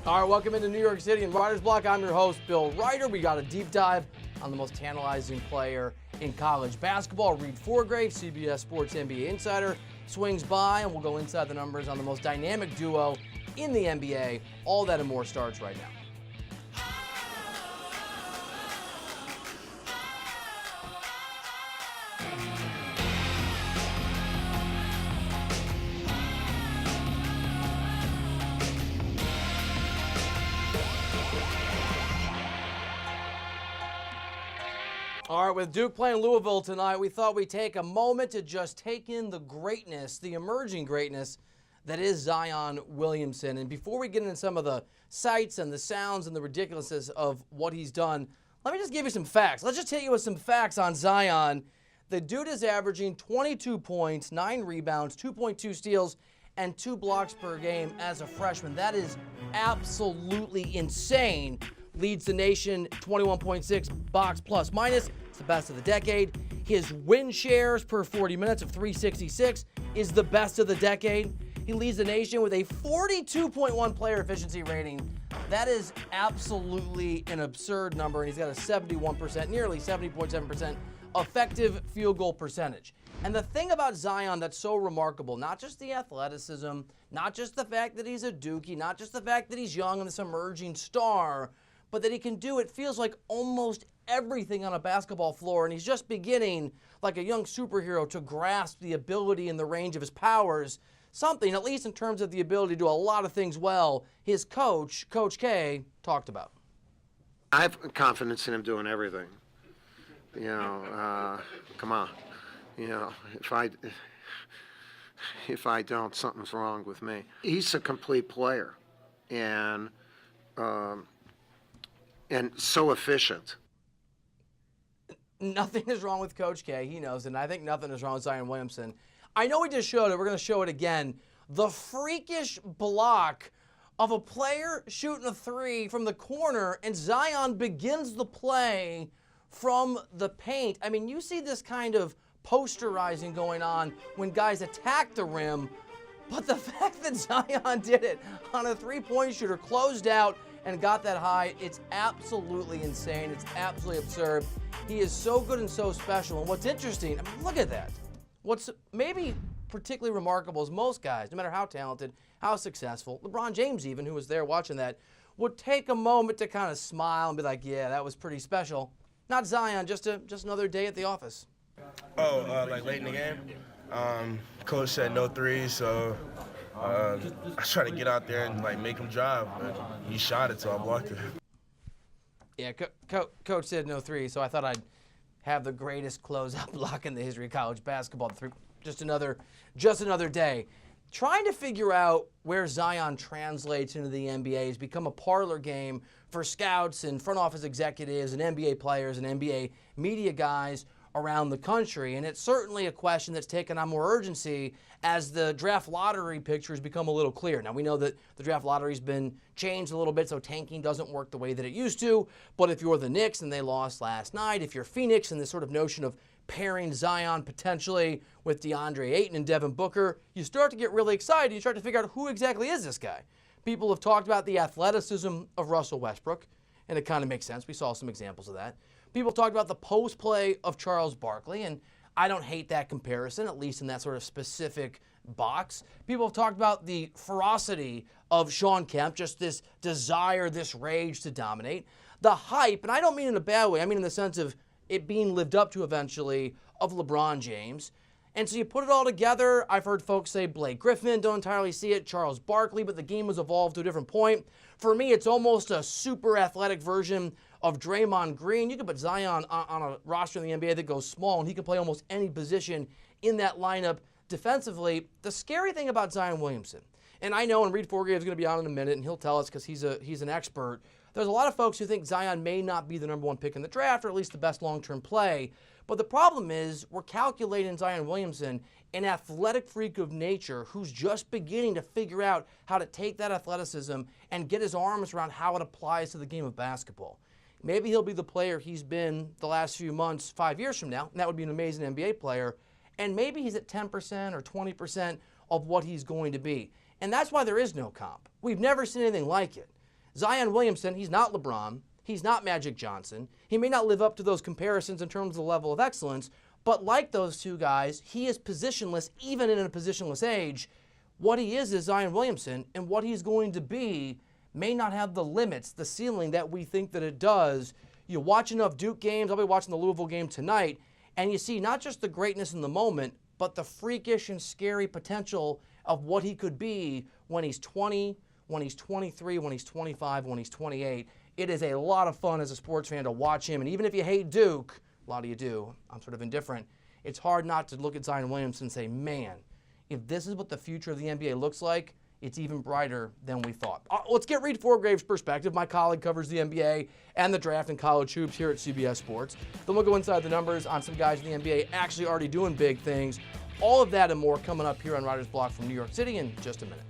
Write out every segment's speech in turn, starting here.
All right, welcome into New York City and Writer's Block. I'm your host, Bill Reiter. We got a deep dive on the most tantalizing player in college basketball. Reid Forgrave, CBS Sports NBA insider, swings by, and we'll go inside the numbers on the most dynamic duo in the NBA. All that and more starts right now. All right, with Duke playing Louisville tonight, we thought we'd take a moment to just take in the greatness, the emerging greatness that is Zion Williamson. And before we get into some of the sights and the sounds and the ridiculousness of what he's done, let me just give you some facts. Let's just hit you with some facts on Zion. The dude is averaging 22 points, 9 rebounds, 2.2 steals, and 2 blocks per game as a freshman. That is absolutely insane. Leads the nation 21.6 box plus minus. It's the best of the decade. His win shares per 40 minutes of 366 is the best of the decade. He leads the nation with a 42.1 player efficiency rating. That is absolutely an absurd number, and he's got a 71%, nearly 70.7% effective field goal percentage. And the thing about Zion that's so remarkable, not just the athleticism, not just the fact that he's a Dookie, not just the fact that he's young and this emerging star, but that he can do, it feels like, almost everything on a basketball floor, and he's just beginning, like a young superhero, to grasp the ability and the range of his powers, something, at least in terms of the ability to do a lot of things well, his coach, Coach K, talked about. I have confidence in him doing everything. You know, come on. You know, if I don't, something's wrong with me. He's a complete player, and so efficient. Nothing is wrong with Coach K. He knows it, and I think nothing is wrong with Zion Williamson. I know we just showed it. We're going to show it again. The freakish block of a player shooting a three from the corner, and Zion begins the play from the paint. I mean, you see this kind of posterizing going on when guys attack the rim, but the fact that Zion did it on a three-point shooter, closed out, and got that high, it's absolutely insane. It's absolutely absurd. He is so good and so special. And what's interesting, I mean, look at that. What's maybe particularly remarkable is most guys, no matter how talented, how successful, LeBron James even, who was there watching that, would take a moment to kind of smile and be like, yeah, that was pretty special. Not Zion, just another day at the office. Like late in the game, coach said no threes, so I tried to get out there and make him drive, but he shot it, so I blocked it. Yeah, coach said no three, so I thought I'd have the greatest closeout block in the history of college basketball. Just another day. Trying to figure out where Zion translates into the NBA has become a parlor game for scouts and front office executives and NBA players and NBA media guys around the country. And it's certainly a question that's taken on more urgency as the draft lottery picture has become a little clear. Now, we know that the draft lottery's been changed a little bit, so tanking doesn't work the way that it used to. But if you're the Knicks and they lost last night, if you're Phoenix and this sort of notion of pairing Zion potentially with DeAndre Ayton and Devin Booker, you start to get really excited. You start to figure out who exactly is this guy. People have talked about the athleticism of Russell Westbrook, and it kind of makes sense. We saw some examples of that. People talked about the post play of Charles Barkley, and I don't hate that comparison, at least in that sort of specific box. People have talked about the ferocity of Shawn Kemp, just this desire, this rage to dominate. The hype, and I don't mean in a bad way, I mean in the sense of it being lived up to eventually, of LeBron James. And so you put it all together. I've heard folks say Blake Griffin, don't entirely see it, Charles Barkley, but the game has evolved to a different point. For me, it's almost a super athletic version of Draymond Green. You could put Zion on a roster in the NBA that goes small, and he can play almost any position in that lineup defensively. The scary thing about Zion Williamson, and I know, and Reid Forgrave is going to be on in a minute, and he'll tell us because he's an expert. There's a lot of folks who think Zion may not be the number one pick in the draft, or at least the best long-term play. But the problem is we're calculating Zion Williamson, an athletic freak of nature who's just beginning to figure out how to take that athleticism and get his arms around how it applies to the game of basketball. Maybe he'll be the player he's been the last few months 5 years from now, and that would be an amazing NBA player. And maybe he's at 10% or 20% of what he's going to be. And that's why there is no comp. We've never seen anything like it. Zion Williamson, he's not LeBron. He's not Magic Johnson. He may not live up to those comparisons in terms of the level of excellence, but like those two guys, he is positionless, even in a positionless age. What he is Zion Williamson, and what he's going to be may not have the limits, the ceiling that we think that it does. You watch enough Duke games, I'll be watching the Louisville game tonight, and you see not just the greatness in the moment, but the freakish and scary potential of what he could be when he's 20, when he's 23, when he's 25, when he's 28. It is a lot of fun as a sports fan to watch him, and even if you hate Duke, a lot of you do, I'm sort of indifferent, it's hard not to look at Zion Williamson and say, man, if this is what the future of the NBA looks like, it's even brighter than we thought. Let's get Reid Forgrave's perspective. My colleague covers the NBA and the draft and college hoops here at CBS Sports. Then we'll go inside the numbers on some guys in the NBA actually already doing big things. All of that and more coming up here on Reiter's Block from New York City in just a minute.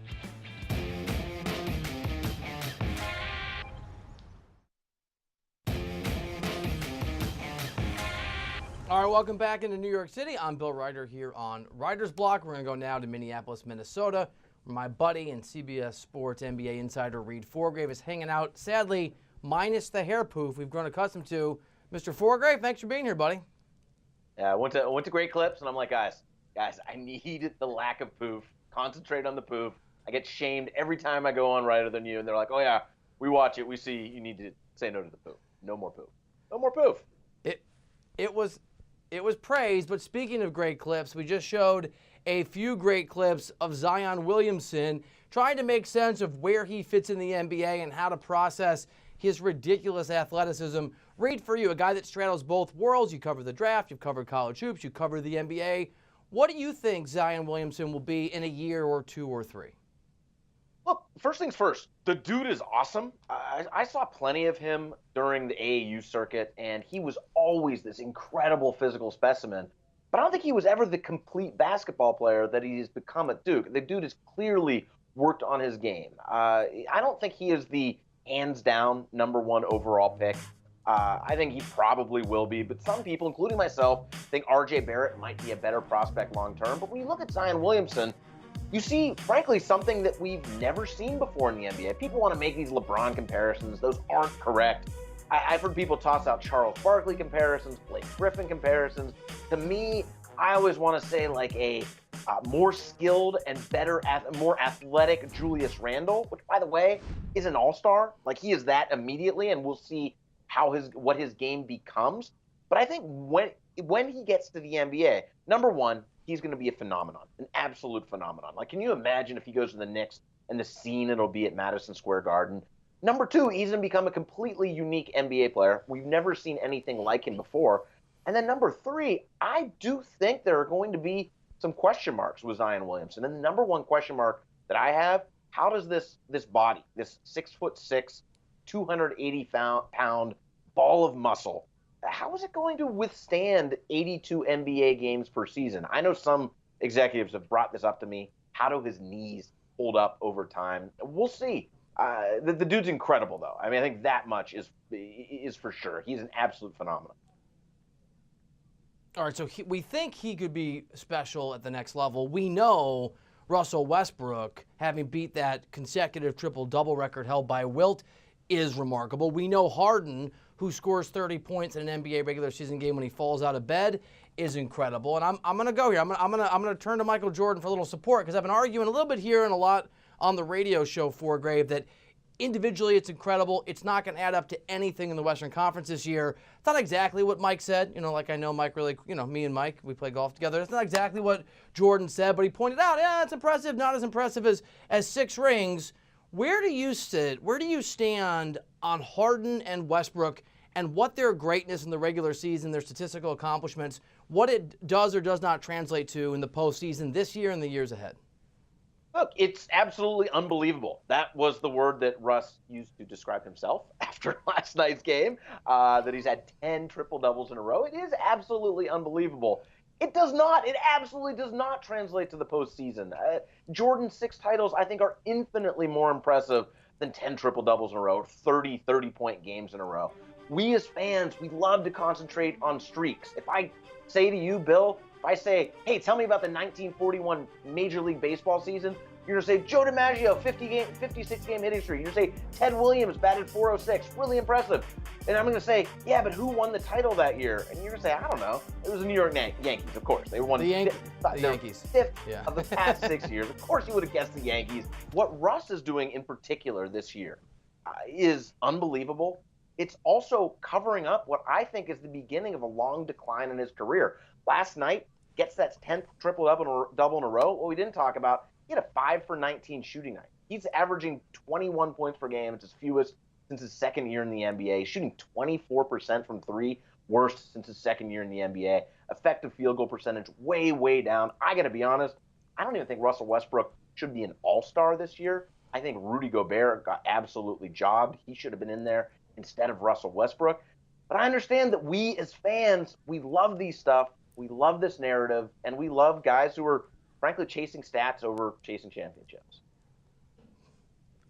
All right, welcome back into New York City. I'm Bill Reiter here on Reiter's Block. We're going to go now to Minneapolis, Minnesota, where my buddy and CBS Sports NBA insider Reid Forgrave is hanging out, sadly, minus the hair poof we've grown accustomed to. Mr. Forgrave, thanks for being here, buddy. Yeah, I went to Great Clips, and I'm like, guys, I need the lack of poof. Concentrate on the poof. I get shamed every time I go on Reiter than you, and they're like, oh, yeah, we watch it. We see you need to say no to the poof. No more poof. No more poof. It was praised, but speaking of great clips, we just showed a few great clips of Zion Williamson trying to make sense of where he fits in the NBA and how to process his ridiculous athleticism. Reid, for you, a guy that straddles both worlds, you cover the draft, you've covered college hoops, you cover the NBA. What do you think Zion Williamson will be in a year or two or three? Look, first things first, the dude is awesome. I saw plenty of him during the AAU circuit, and he was always this incredible physical specimen. But I don't think he was ever the complete basketball player that he's become at Duke. The dude has clearly worked on his game. I don't think he is the hands-down #1 overall pick. I think he probably will be, but some people, including myself, think R.J. Barrett might be a better prospect long-term. But when you look at Zion Williamson, you see, frankly, something that we've never seen before in the NBA. People want to make these LeBron comparisons. Those aren't correct. I've heard people toss out Charles Barkley comparisons, Blake Griffin comparisons. To me, I always want to say like a more skilled and better, more athletic Julius Randle, which, by the way, is an all-star. Like, he is that immediately, and we'll see what his game becomes. But I think when he gets to the NBA, #1, he's going to be a phenomenon, an absolute phenomenon. Like, can you imagine if he goes to the Knicks and the scene it'll be at Madison Square Garden? #2, he's going to become a completely unique NBA player. We've never seen anything like him before. And then '3, I do think there are going to be some question marks with Zion Williamson. And the #1 question mark that I have, how does this body, this 6'6", 280-pound ball of muscle, how is it going to withstand 82 NBA games per season? I know some executives have brought this up to me. How do his knees hold up over time? We'll see. The dude's incredible, though. I mean, I think that much is for sure. He's an absolute phenomenon. All right, so we think he could be special at the next level. We know Russell Westbrook, having beat that consecutive triple-double record held by Wilt, is remarkable. We know Harden, who scores 30 points in an NBA regular season game when he falls out of bed, is incredible. And I'm going to go here. I'm going to turn to Michael Jordan for a little support, because I've been arguing a little bit here and a lot on the radio show, Forgrave, that individually it's incredible. It's not going to add up to anything in the Western Conference this year. It's not exactly what Mike said. Like I know Mike really, me and Mike, we play golf together. It's not exactly what Jordan said, but he pointed out, yeah, it's impressive, not as impressive as 6 rings. Where do you sit? Where do you stand on Harden and Westbrook and what their greatness in the regular season, their statistical accomplishments, what it does or does not translate to in the postseason this year and the years ahead? Look, it's absolutely unbelievable. That was the word that Russ used to describe himself after last night's game, that he's had 10 triple-doubles in a row. It is absolutely unbelievable. It absolutely does not translate to the postseason. Jordan's 6 titles, I think, are infinitely more impressive than 10 triple-doubles in a row, or 30-point games in a row. We as fans, we love to concentrate on streaks. If I say to you, Bill, if I say, hey, tell me about the 1941 Major League Baseball season, You're going to say Joe DiMaggio, 56-game hitting streak. You're going to say Ted Williams batted .406, really impressive. And I'm going to say, yeah, but who won the title that year? And you're going to say, I don't know. It was the New York Yankees, of course. They won the Yankees. Fifth of the past 6 years. Of course you would have guessed the Yankees. What Russ is doing in particular this year is unbelievable. It's also covering up what I think is the beginning of a long decline in his career. Last night, gets that 10th triple-double in a row. What we didn't talk about, he had a 5 for 19 shooting night. He's averaging 21 points per game. It's his fewest since his second year in the NBA. Shooting 24% from three, worst since his second year in the NBA. Effective field goal percentage way, way down. I got to be honest, I don't even think Russell Westbrook should be an all-star this year. I think Rudy Gobert got absolutely jobbed. He should have been in there instead of Russell Westbrook. But I understand that we as fans, we love these stuff. We love this narrative, and we love guys who are, frankly, chasing stats over chasing championships.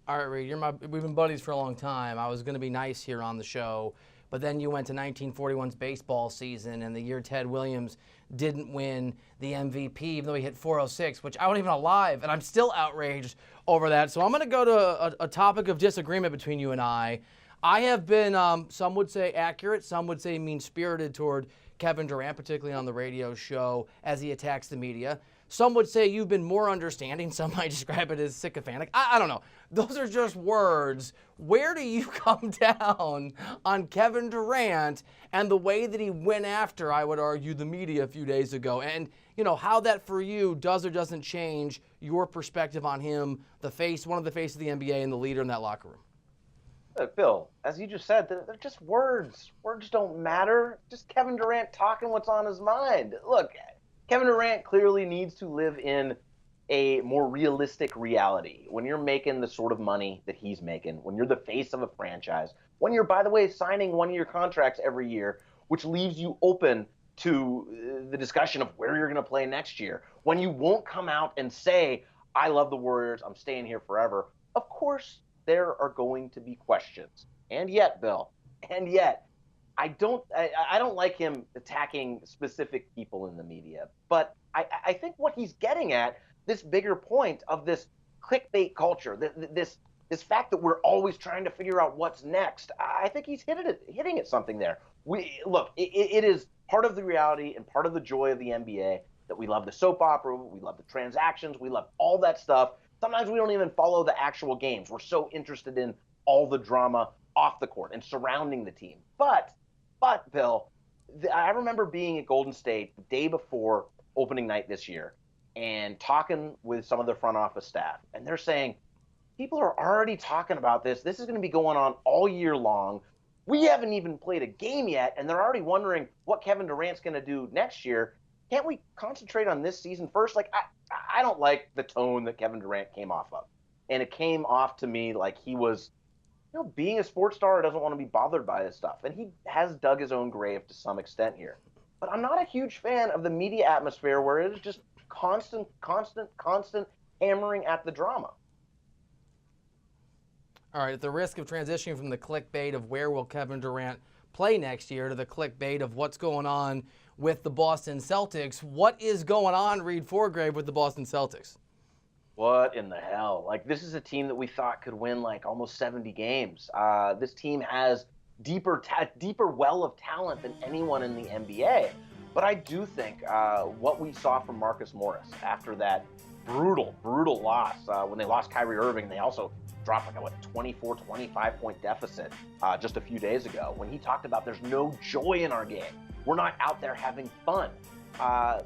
All right, Reid, we've been buddies for a long time. I was going to be nice here on the show, but then you went to 1941's baseball season and the year Ted Williams didn't win the MVP, even though he hit .406, which I wasn't even alive, and I'm still outraged over that. So I'm going to go to a topic of disagreement between you and I. I have been, some would say accurate, some would say mean-spirited toward Kevin Durant, particularly on the radio show, as he attacks the media. Some would say you've been more understanding. Some might describe it as sycophantic. I don't know. Those are just words. Where do you come down on Kevin Durant and the way that he went after, I would argue, the media a few days ago? And, you know, how that for you does or doesn't change your perspective on him, one of the faces of the NBA and the leader in that locker room? Look, Bill, as you just said, they're just words. Words don't matter. Just Kevin Durant talking what's on his mind. Look, Kevin Durant clearly needs to live in a more realistic reality. When you're making the sort of money that he's making, when you're the face of a franchise, when you're, by the way, signing one-year contracts every year, which leaves you open to the discussion of where you're going to play next year, when you won't come out and say, I love the Warriors, I'm staying here forever, of course there are going to be questions. And yet, Bill, I don't like him attacking specific people in the media. But I think what he's getting at, this bigger point of this clickbait culture, this fact that we're always trying to figure out what's next, I think he's hitting at something there. It is part of the reality and part of the joy of the NBA that we love the soap opera, we love the transactions, we love all that stuff. Sometimes we don't even follow the actual games. We're so interested in all the drama off the court and surrounding the team. But Bill, I remember being at Golden State the day before opening night this year and talking with some of the front office staff. And they're saying, people are already talking about this. This is going to be going on all year long. We haven't even played a game yet, and they're already wondering what Kevin Durant's going to do next year. Can't we concentrate on this season first? Like, I don't like the tone that Kevin Durant came off of. And it came off to me like he was, being a sports star doesn't want to be bothered by this stuff. And he has dug his own grave to some extent here. But I'm not a huge fan of the media atmosphere where it is just constant hammering at the drama. All right, at the risk of transitioning from the clickbait of where will Kevin Durant play next year to the clickbait of what's going on with the Boston Celtics, what is going on, Reid Forgrave, with the Boston Celtics? What in the hell? Like, this is a team that we thought could win like almost 70 games. This team has deeper well of talent than anyone in the NBA. But I do think what we saw from Marcus Morris after that brutal loss, when they lost Kyrie Irving, they also dropped like a 24, 25-point deficit just a few days ago, when he talked about there's no joy in our game. We're not out there having fun.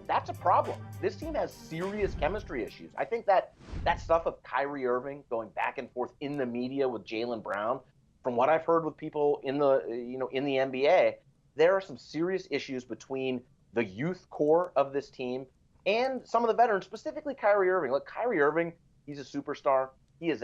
That's a problem. This team has serious chemistry issues. I think that stuff of Kyrie Irving going back and forth in the media with Jaylen Brown, from what I've heard with people in the NBA, there are some serious issues between the youth core of this team and some of the veterans, specifically Kyrie Irving. Look, Kyrie Irving, he's a superstar. He is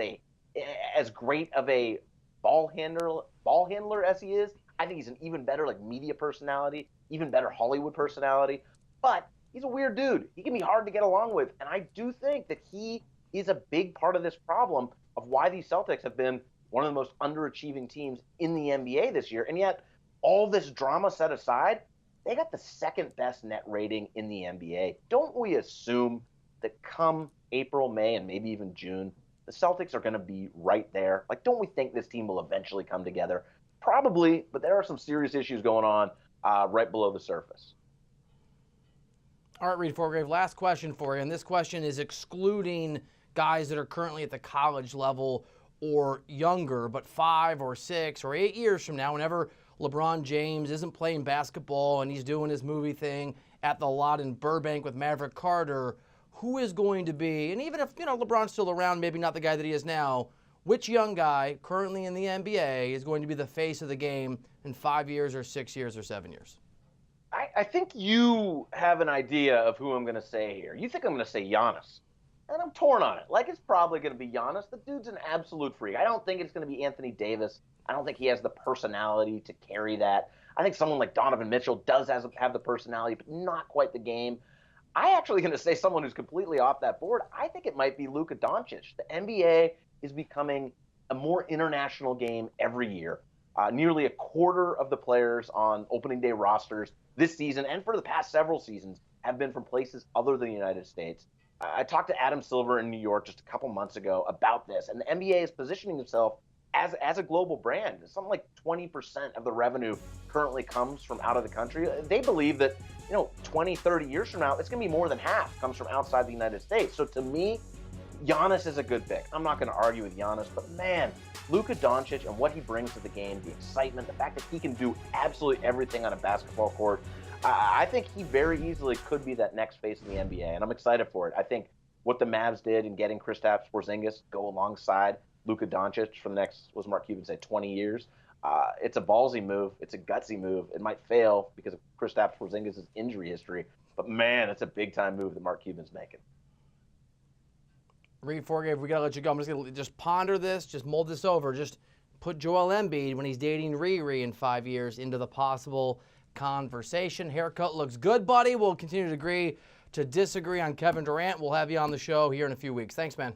as great of a ball handler as he is. I think he's an even better media personality, even better Hollywood personality. But he's a weird dude. He can be hard to get along with. And I do think that he is a big part of this problem of why these Celtics have been one of the most underachieving teams in the NBA this year. And yet, all this drama set aside, they got the second best net rating in the NBA. Don't we assume that come April, May, and maybe even June, the Celtics are going to be right there? Like, don't we think this team will eventually come together? Probably, but there are some serious issues going on right below the surface. All right, Reid Forgrave, last question for you, and this question is excluding guys that are currently at the college level or younger, but 5 or 6 or 8 years from now, whenever LeBron James isn't playing basketball and he's doing his movie thing at the lot in Burbank with Maverick Carter, who is going to be, and even if, LeBron's still around, maybe not the guy that he is now, which young guy currently in the NBA is going to be the face of the game in 5 years or 6 years or 7 years? I think you have an idea of who I'm going to say here. You think I'm going to say Giannis. And I'm torn on it. Like, it's probably going to be Giannis. The dude's an absolute freak. I don't think it's going to be Anthony Davis. I don't think he has the personality to carry that. I think someone like Donovan Mitchell does have the personality, but not quite the game. I actually going to say someone who's completely off that board. I think it might be Luka Doncic. The NBA is becoming a more international game every year. Nearly a quarter of the players on opening day rosters this season and for the past several seasons have been from places other than the United States. I talked to Adam Silver in New York just a couple months ago about this, and the NBA is positioning itself as a global brand. Something like 20% of the revenue currently comes from out of the country. They believe that, 20, 30 years from now, it's going to be more than half comes from outside the United States. So to me, Giannis is a good pick. I'm not going to argue with Giannis, but man, Luka Doncic and what he brings to the game, the excitement, the fact that he can do absolutely everything on a basketball court, I think he very easily could be that next face of the NBA, and I'm excited for it. I think what the Mavs did in getting Kristaps Porzingis go alongside Luka Doncic for the next, what does Mark Cuban say, 20 years, it's a ballsy move. It's a gutsy move. It might fail because of Kristaps Porzingis' injury history, but man, it's a big-time move that Mark Cuban's making. Reid Forgrave, we got to let you go. I'm just going to ponder this, just mold this over. Just put Joel Embiid, when he's dating Riri in 5 years, into the possible conversation. Haircut looks good, buddy. We'll continue to agree to disagree on Kevin Durant. We'll have you on the show here in a few weeks. Thanks, man.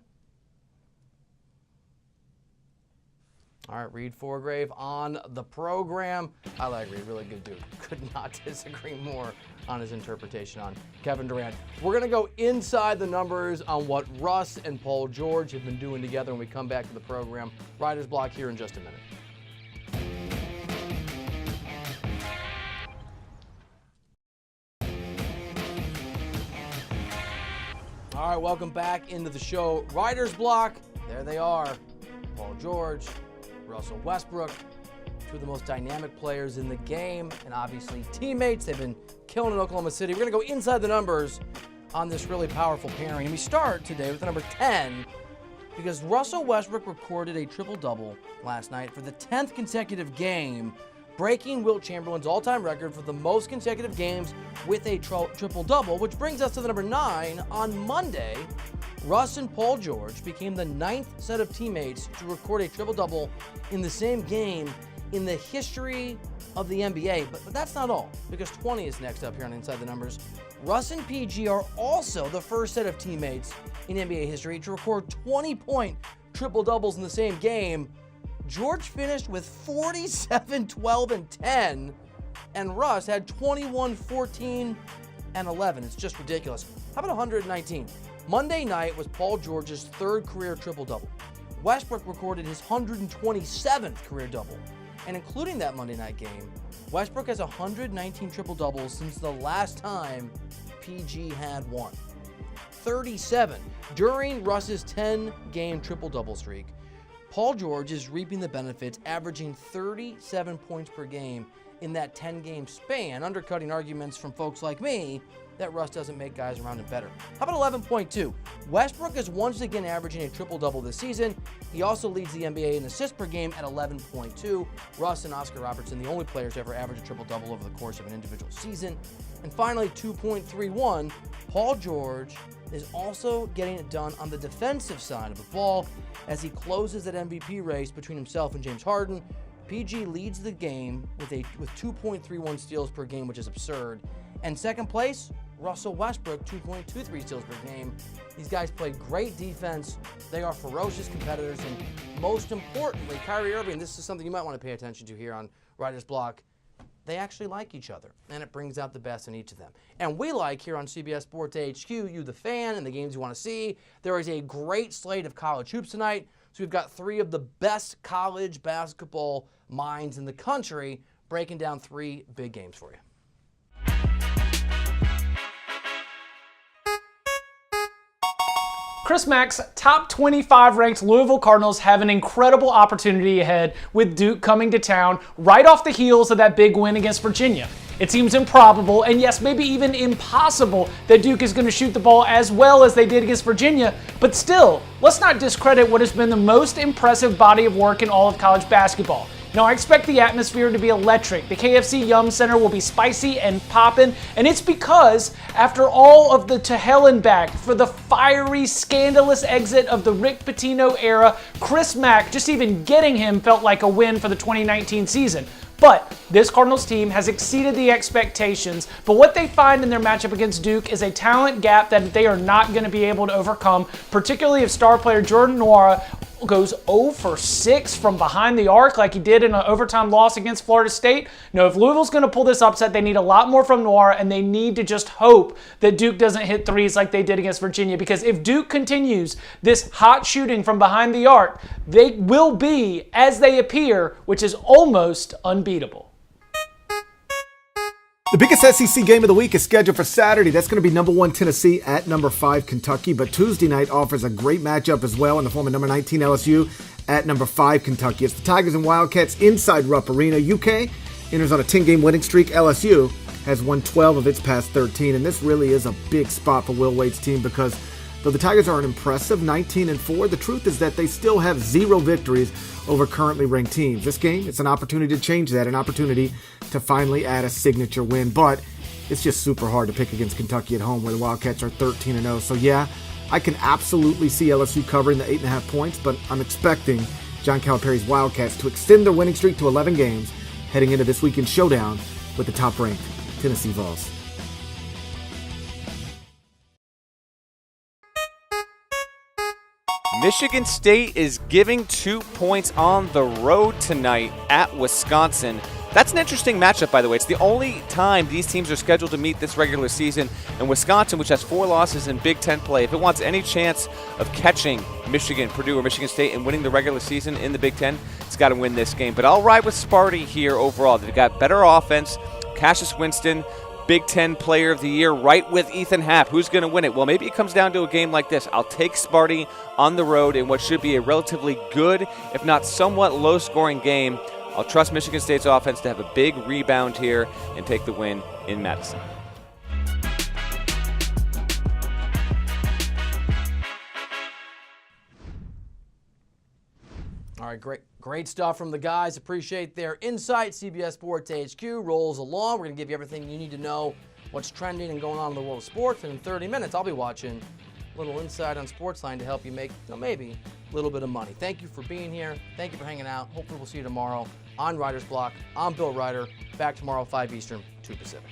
All right, Reid Forgrave on the program. I like Reid, really good dude. Could not disagree more on his interpretation on Kevin Durant. We're going to go inside the numbers on what Russ and Paul George have been doing together when we come back to the program. Writer's Block here in just a minute. All right, welcome back into the show. Writer's Block, there they are. Paul George, Russell Westbrook, two of the most dynamic players in the game, and obviously teammates. They've been killing in Oklahoma City. We're going to go inside the numbers on this really powerful pairing. And we start today with the number 10 because Russell Westbrook recorded a triple-double last night for the 10th consecutive game, breaking Wilt Chamberlain's all-time record for the most consecutive games with a triple-double, which brings us to the number 9. On Monday, Russ and Paul George became the 9th set of teammates to record a triple-double in the same game in the history of the NBA. But that's not all, because 20 is next up here on Inside the Numbers. Russ and PG are also the first set of teammates in NBA history to record 20-point triple-doubles in the same game. George finished with 47, 12, and 10, and Russ had 21, 14, and 11. It's just ridiculous. How about 119? Monday night was Paul George's third career triple-double. Westbrook recorded his 127th career double. And including that Monday night game, Westbrook has 119 triple-doubles since the last time PG had one. 37 during Russ's 10-game triple-double streak. Paul George is reaping the benefits, averaging 37 points per game in that 10-game span, undercutting arguments from folks like me that Russ doesn't make guys around him better. How about 11.2? Westbrook is once again averaging a triple-double this season. He also leads the NBA in assists per game at 11.2. Russ and Oscar Robertson, the only players to ever average a triple-double over the course of an individual season. And finally, 2.31, Paul George is also getting it done on the defensive side of the ball as he closes that MVP race between himself and James Harden. PG leads the game with 2.31 steals per game, which is absurd. And second place, Russell Westbrook, 2.23 steals per game. These guys play great defense. They are ferocious competitors. And most importantly, Kyrie Irving, this is something you might want to pay attention to here on Writer's Block. they actually like each other, and it brings out the best in each of them. And we like here on CBS Sports HQ, you the fan, and the games you want to see. There is a great slate of college hoops tonight. So we've got 3 of the best college basketball minds in the country breaking down 3 big games for you. Chris Mack's top 25 ranked Louisville Cardinals have an incredible opportunity ahead with Duke coming to town right off the heels of that big win against Virginia. It seems improbable, and yes, maybe even impossible, that Duke is going to shoot the ball as well as they did against Virginia, but still, let's not discredit what has been the most impressive body of work in all of college basketball. Now, I expect the atmosphere to be electric. The KFC Yum Center will be spicy and poppin', and it's because, after all of the to hell and back for the fiery, scandalous exit of the Rick Pitino era, Chris Mack, just even getting him felt like a win for the 2019 season. But this Cardinals team has exceeded the expectations, but what they find in their matchup against Duke is a talent gap that they are not going to be able to overcome, particularly if star player Jordan Nwora goes 0 for 6 from behind the arc like he did in an overtime loss against Florida State. No, if Louisville's going to pull this upset, they need a lot more from Nwora, and they need to just hope that Duke doesn't hit threes like they did against Virginia, because if Duke continues this hot shooting from behind the arc, they will be, as they appear, which is almost unbeatable. The biggest SEC game of the week is scheduled for Saturday. That's going to be number 1 Tennessee at number 5 Kentucky. But Tuesday night offers a great matchup as well in the form of number 19 LSU at number 5 Kentucky. It's the Tigers and Wildcats inside Rupp Arena. UK enters on a 10-game winning streak. LSU has won 12 of its past 13. And this really is a big spot for Will Wade's team, because though the Tigers are an impressive 19-4, the truth is that they still have 0 victories over currently ranked teams. This game, it's an opportunity to change that, an opportunity to finally add a signature win. But it's just super hard to pick against Kentucky at home, where the Wildcats are 13-0. So yeah, I can absolutely see LSU covering the 8.5 points, but I'm expecting John Calipari's Wildcats to extend their winning streak to 11 games heading into this weekend's showdown with the top-ranked Tennessee Vols. Michigan State is giving 2 points on the road tonight at Wisconsin. That's an interesting matchup, by the way. It's the only time these teams are scheduled to meet this regular season. And Wisconsin, which has 4 losses in Big Ten play, if it wants any chance of catching Michigan, Purdue, or Michigan State and winning the regular season in the Big Ten, it's got to win this game. But I'll ride with Sparty here overall. They've got better offense. Cassius Winston, Big Ten Player of the Year, right with Ethan Happ. Who's going to win it? Well, maybe it comes down to a game like this. I'll take Sparty on the road in what should be a relatively good, if not somewhat low-scoring game. I'll trust Michigan State's offense to have a big rebound here and take the win in Madison. All right, great stuff from the guys. Appreciate their insight. CBS Sports HQ rolls along. We're going to give you everything you need to know, what's trending and going on in the world of sports. And in 30 minutes, I'll be watching a little insight on Sportsline to help you make, maybe a little bit of money. Thank you for being here. Thank you for hanging out. Hopefully we'll see you tomorrow on Writer's Block. I'm Bill Reiter. Back tomorrow, 5 Eastern, 2 Pacific.